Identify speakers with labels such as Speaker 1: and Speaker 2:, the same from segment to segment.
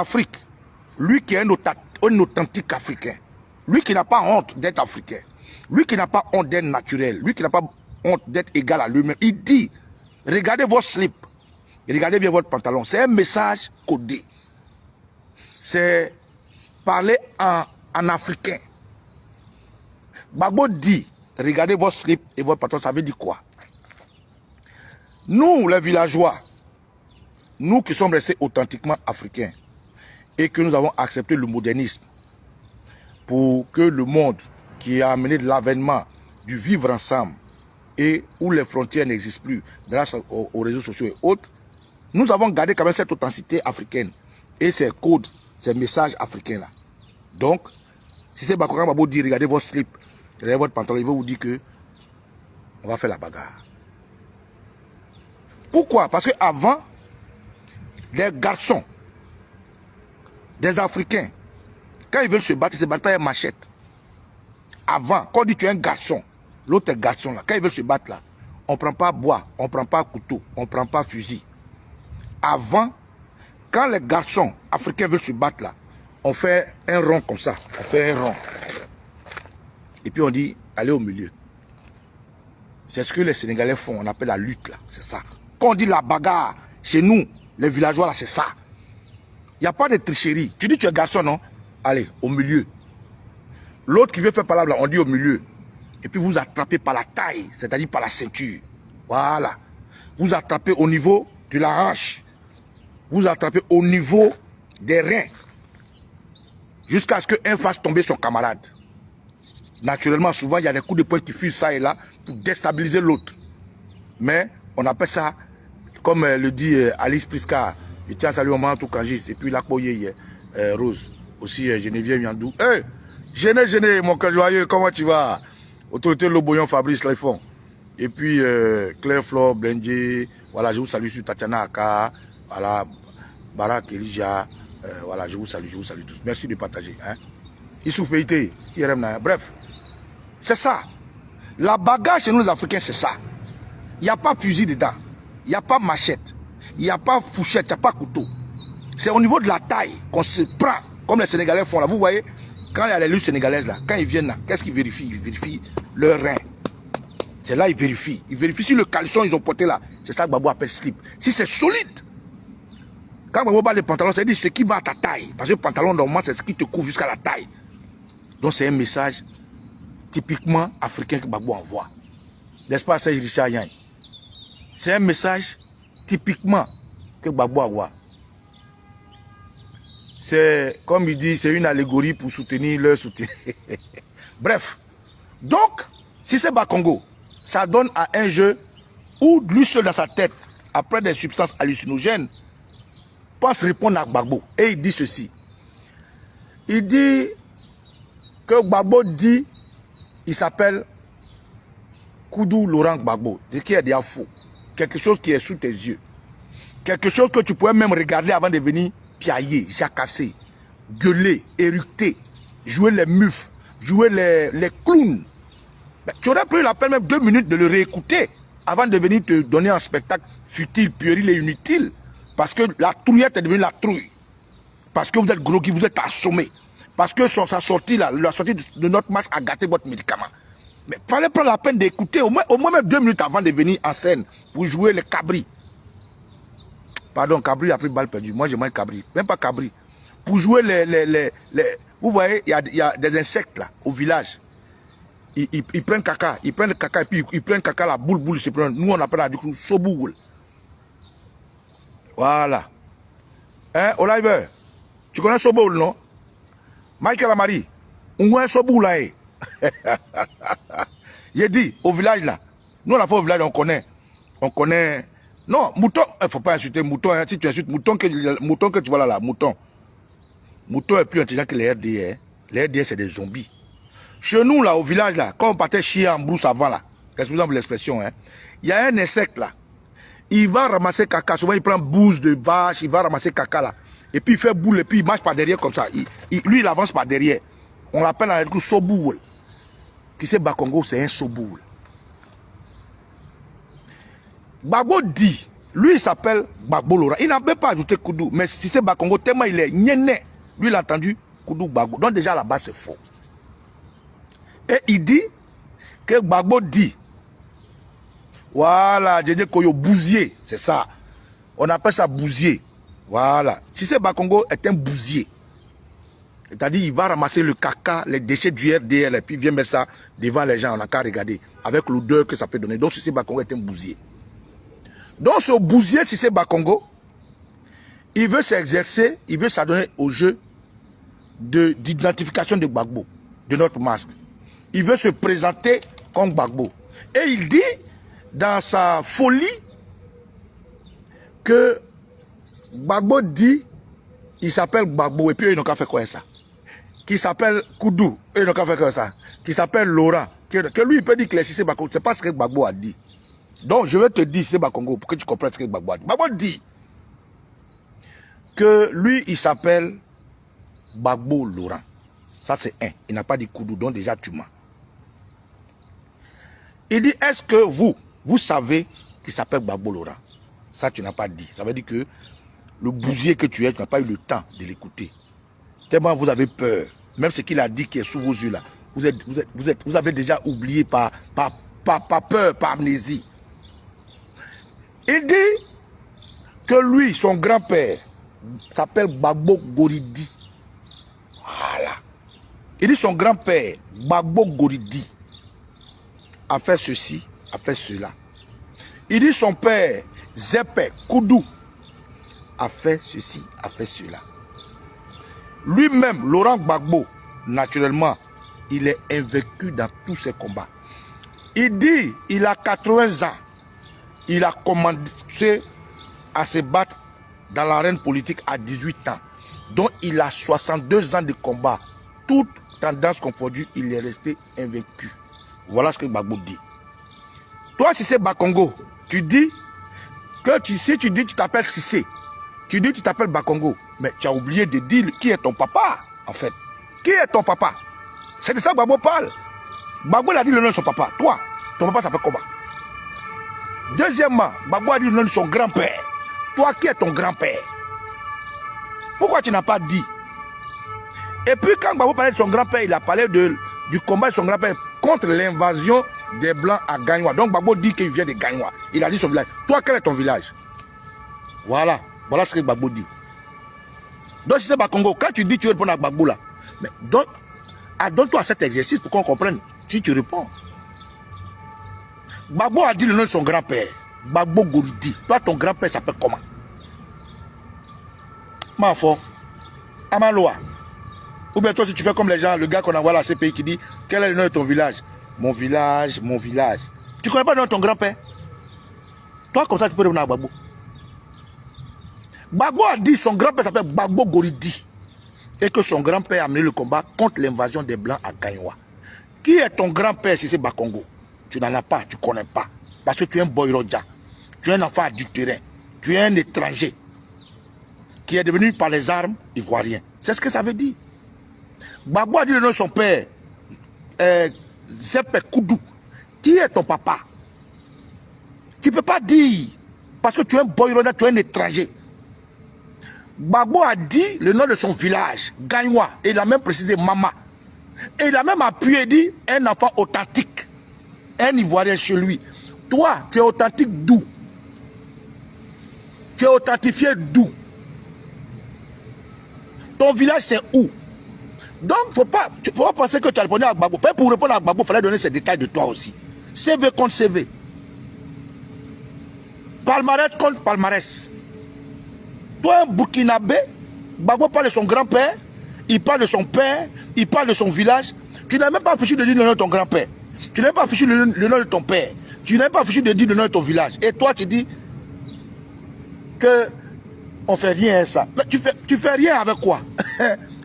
Speaker 1: Afrique, lui qui est un authentique Africain, lui qui n'a pas honte d'être africain, lui qui n'a pas honte d'être naturel, lui qui n'a pas honte d'être égal à lui-même, il dit, regardez votre slip, regardez bien votre pantalon. C'est un message codé. C'est parler en africain. Gbagbo dit, regardez votre slip et votre pantalon, ça veut dire quoi? Nous, les villageois, nous qui sommes restés authentiquement africains et que nous avons accepté le modernisme pour que le monde qui a amené de l'avènement du vivre ensemble et où les frontières n'existent plus grâce aux réseaux sociaux et autres, nous avons gardé quand même cette authenticité africaine et ces codes, ces messages africains-là. Donc, si c'est Bakokang Gbagbo dit, regardez votre slip, regardez votre pantalon, il veut vous dire que on va faire la bagarre. Pourquoi? Parce qu'avant, les garçons, des Africains, quand ils veulent se battre pas avec machette. Avant, quand on dit tu es un garçon, l'autre est garçon là, quand ils veulent se battre là, on ne prend pas bois, on ne prend pas couteau, on ne prend pas fusil. Avant, quand les garçons africains veulent se battre là, on fait un rond comme ça, on fait un rond. Et puis on dit, allez au milieu. C'est ce que les Sénégalais font, on appelle la lutte là, c'est ça. Quand on dit la bagarre, chez nous, les villageois là, c'est ça. Il n'y a pas de tricherie. Tu dis tu es garçon, non? Allez, au milieu. L'autre qui veut faire par là, on dit au milieu. Et puis vous attrapez par la taille, c'est-à-dire par la ceinture. Voilà. Vous attrapez au niveau de la hanche. Vous attrapez au niveau des reins. Jusqu'à ce qu'un fasse tomber son camarade. Naturellement, souvent, il y a des coups de poing qui fusent ça et là pour déstabiliser l'autre. Mais on appelle ça, comme le dit Alice Prisca, je tiens à saluer maman tout Kangis, et puis Lakboye Rose, aussi Geneviève Yandou. Hey, Géné, mon cœur joyeux, comment tu vas? Autorité Loboyon, Fabrice Laifon. Et puis Claire Flore, Blendje, voilà, je vous salue sur Tatiana Aka, voilà, Barak Elijah, voilà, je vous salue tous. Merci de partager. Hein. Issouf Peïté, bref, c'est ça. La bagarre chez nous les Africains, c'est ça. Il n'y a pas fusil dedans, il n'y a pas machette, il n'y a pas fourchette, il n'y a pas couteau. C'est au niveau de la taille qu'on se prend, comme les Sénégalais font là. Vous voyez, quand il y a les luttes sénégalaises là, quand ils viennent là, qu'est-ce qu'ils vérifient? Ils vérifient leur rein. C'est là ils vérifient. Ils vérifient si le caleçon ils ont porté là. C'est ça que Gbagbo appelle slip. Si c'est solide. Quand Gbagbo bat les pantalons, c'est-à-dire ce qui va à ta taille. Parce que le pantalon normalement, c'est ce qui te couvre jusqu'à la taille. Donc c'est un message typiquement africain que Gbagbo envoie. N'est-ce pas, Serge Richard Yang? C'est un message typiquement que Gbagbo envoie. C'est, comme il dit, c'est une allégorie pour soutenir leur soutien. Bref. Donc, si c'est Bakongo, ça donne à un jeu où lui seul dans sa tête, après des substances hallucinogènes, pense répondre à Gbagbo. Et il dit ceci. Il dit que Gbagbo dit, il s'appelle Koudou Laurent Gbagbo. C'est qui est déjà faux. Quelque chose qui est sous tes yeux. Quelque chose que tu pourrais même regarder avant de venir piailler, jacasser, gueuler, éructer, jouer les mufs, jouer les clowns. Ben, tu aurais pris la peine même 2 minutes de le réécouter avant de venir te donner un spectacle futile, puéril et inutile. Parce que la trouillette est devenue la trouille. Parce que vous êtes groggy, vous êtes assommé. Parce que sa sortie là, la sortie de notre match a gâté votre médicament. Mais il fallait prendre la peine d'écouter au moins même 2 minutes avant de venir en scène pour jouer les cabris. Pardon, Cabri a pris balle perdue. Moi, j'ai mal Cabri. Même pas Cabri. Pour jouer les... Vous voyez, il y a des insectes là, au village. Ils prennent caca. Ils prennent le caca et puis ils prennent caca, la boule. Nous, on appelle du coup Soboul. Voilà. Hein, Oliver? Tu connais Soboul, non? Michael Amari. On voit Soboul là. J'ai dit, au village là. Nous, on n'a pas au village, on connaît. On connaît... Non, mouton, il ne faut pas insulter mouton. Hein, si tu insultes mouton que tu vois là, mouton. Mouton est plus intelligent que les RDR. Les RDR, c'est des zombies. Chez nous, là, au village, là, quand on partait chier en brousse avant, là, excusez-moi l'expression, hein, il y a un insecte, là. Il va ramasser caca. Souvent, il prend bouse de vache, il va ramasser caca, là. Et puis, il fait boule, et puis, il marche par derrière comme ça. Lui, il avance par derrière. On l'appelle un coup Soboul. Qui c'est Bakongo, c'est un Soboul. Gbagbo dit Lui, il s'appelle Gbagbo Laurent. Il n'a même pas ajouté Koudou. Mais si c'est Bakongo, tellement il est nyéné. Lui, il a entendu Koudou Gbagbo. Donc déjà, là-bas, c'est faux. Et il dit que Gbagbo dit, voilà, j'ai dit Koyo bousier. C'est ça. On appelle ça bousier. Voilà. Si c'est Bakongo est un bousier. C'est-à-dire, il va ramasser le caca, les déchets du RDL, et puis il vient mettre ça devant les gens. On n'a qu'à regarder. Avec l'odeur que ça peut donner. Donc, si c'est Bakongo est un bousier. Donc, ce bousier, si c'est Bakongo, il veut s'exercer, il veut s'adonner au jeu d'identification de Gbagbo, de notre masque. Il veut se présenter comme Gbagbo. Et il dit, dans sa folie, que Gbagbo dit, il s'appelle Gbagbo, et puis ils n'ont qu'à faire quoi ça? Qui s'appelle Koudou, ils n'ont qu'à faire quoi ça? Qui s'appelle Laurent, que lui, il peut dire que c'est Bakongo, c'est pas ce que Gbagbo a dit. Donc, je vais te dire, c'est Bakongo, pour que tu comprennes ce que Gbagbo a dit. Gbagbo dit que lui, il s'appelle Gbagbo Laurent. Ça, c'est un. Il n'a pas dit Koudou, donc déjà, tu mens. Il dit, est-ce que vous savez qu'il s'appelle Gbagbo Laurent? Ça, tu n'as pas dit. Ça veut dire que le bousier que tu es, tu n'as pas eu le temps de l'écouter. Tellement vous avez peur. Même ce qu'il a dit qui est sous vos yeux là. Vous avez déjà oublié par peur, par amnésie. Il dit que lui, son grand-père, s'appelle Gbagbo Goridi. Voilà. Il dit son grand-père, Gbagbo Goridi, a fait ceci, a fait cela. Il dit son père, Zepé Koudou, a fait ceci, a fait cela. Lui-même, Laurent Gbagbo, naturellement, il est invaincu dans tous ses combats. Il dit, il a 80 ans. Il a commencé à se battre dans l'arène politique à 18 ans. Donc il a 62 ans de combat. Toute tendance confondue, il est resté invaincu. Voilà ce que Gbagbo dit. Toi, si c'est Bakongo, tu dis que si tu dis tu t'appelles Cissé, tu dis tu t'appelles Bakongo, mais tu as oublié de dire qui est ton papa, en fait. Qui est ton papa? C'est de ça que Gbagbo parle. Gbagbo a dit le nom de son papa. Toi, ton papa s'appelle comment? Deuxièmement, Gbagbo a dit le nom de son grand-père. Toi, qui est ton grand-père? Pourquoi tu n'as pas dit? Et puis quand Gbagbo parlait de son grand-père, il a parlé du combat de son grand-père contre l'invasion des Blancs à Gagnoa. Donc Gbagbo dit qu'il vient de Gagnoa. Il a dit son village. Toi, quel est ton village? Voilà. Voilà ce que Gbagbo dit. Donc si c'est Bakongo, quand tu dis tu veux répondre à Gbagbo là, mais donne-toi cet exercice pour qu'on comprenne. Si tu réponds. Gbagbo a dit le nom de son grand-père. Gbagbo Goridi. Toi, ton grand-père s'appelle comment? Mafo. Amaloa. Ou bien toi, si tu fais comme les gens, le gars qu'on envoie à la CPI qui dit quel est le nom de ton village? Mon village, mon village. Tu connais pas le nom de ton grand-père? Toi, comme ça, tu peux revenir à Gbagbo. Gbagbo a dit son grand-père s'appelle Gbagbo Goridi. Et que son grand-père a mené le combat contre l'invasion des Blancs à Gagnoa. Qui est ton grand-père si c'est Bakongo? Tu n'en as pas, tu ne connais pas. Parce que tu es un boyrodja. Tu es un enfant du terrain. Tu es un étranger qui est devenu par les armes ivoirien. C'est ce que ça veut dire. Gbagbo a dit le nom de son père, Zepé Koudou. Qui est ton papa? Tu ne peux pas dire, parce que tu es un boyrodja, tu es un étranger. Gbagbo a dit le nom de son village, Gagnoa, et il a même précisé Mama. Et il a même appuyé et dit un enfant authentique. Un Ivoirien chez lui. Toi, tu es authentique d'où? Tu es authentifié d'où? Ton village, c'est où? Donc, faut pas penser que tu as répondu à Gbagbo. Pour répondre à Gbagbo, il fallait donner ces détails de toi aussi. CV contre CV. Palmarès contre palmarès. Toi, un Burkinabé, Gbagbo parle de son grand-père, il parle de son père, il parle de son village. Tu n'as même pas affiché de dire le nom de ton grand-père. Tu n'as même pas affiché le nom de ton père. Tu n'as même pas affiché de dire le nom de ton village. Et toi, tu dis que on fait rien à ça. Mais tu fais rien avec quoi?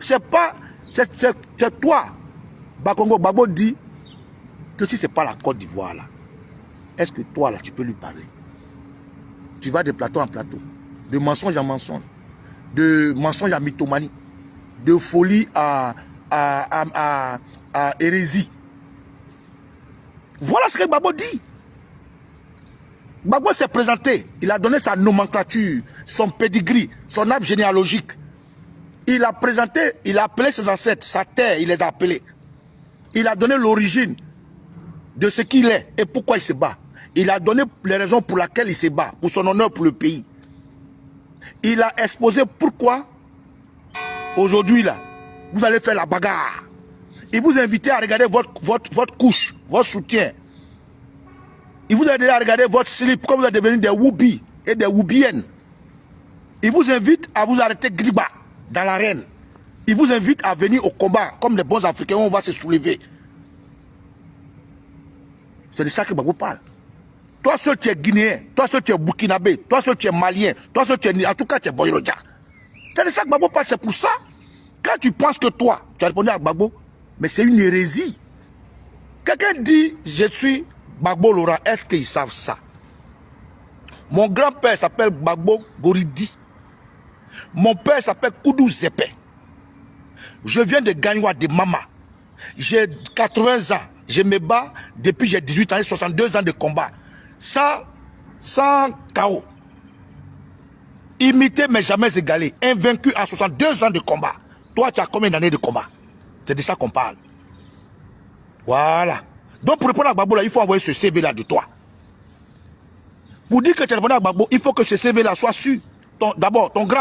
Speaker 1: C'est toi. Bakongo, Gbagbo dit que si c'est pas la Côte d'Ivoire là, est-ce que toi là, tu peux lui parler? Tu vas de plateau en plateau, de mensonge en mensonge, de mensonge à mythomanie, de folie à hérésie. Voilà ce que Gbagbo dit. Gbagbo s'est présenté, il a donné sa nomenclature, son pedigree, son arbre généalogique. Il a présenté, il a appelé ses ancêtres, sa terre, il les a appelés. Il a donné l'origine de ce qu'il est et pourquoi il se bat. Il a donné les raisons pour lesquelles il se bat, pour son honneur, pour le pays. Il a exposé pourquoi, aujourd'hui, là, vous allez faire la bagarre. Il vous invite à regarder votre couche, votre soutien. Il vous a déjà regardé votre slip, comme vous êtes devenus des woubis et des woubiennes. Il vous invite à vous arrêter griba dans l'arène. Il vous invite à venir au combat, comme des bons Africains, on va se soulever. C'est de ça que Gbagbo parle. Toi, seul tu es guinéen, toi, seul tu es burkinabé, toi, seul tu es malien, toi, seul tu es... En tout cas, tu es boyrodia. C'est de ça que Gbagbo parle, c'est pour ça. Quand tu penses que toi, tu as répondu à Gbagbo, mais c'est une hérésie. Quelqu'un dit, je suis Gbagbo Laurent, est-ce qu'ils savent ça? Mon grand-père s'appelle Gbagbo Goridi. Mon père s'appelle Koudou Zepé. Je viens de Gagnoua, de Mama. J'ai 80 ans. Je me bats depuis j'ai 18 ans, 62 ans de combat. Sans chaos. Imité mais jamais égalé. Invaincu en 62 ans de combat. Toi, tu as combien d'années de combat? C'est de ça qu'on parle. Voilà. Donc pour répondre à Gbagbo, là, il faut envoyer ce CV là de toi. Pour dire que tu as répondu à Gbagbo, il faut que ce CV là soit sûr. D'abord, ton grand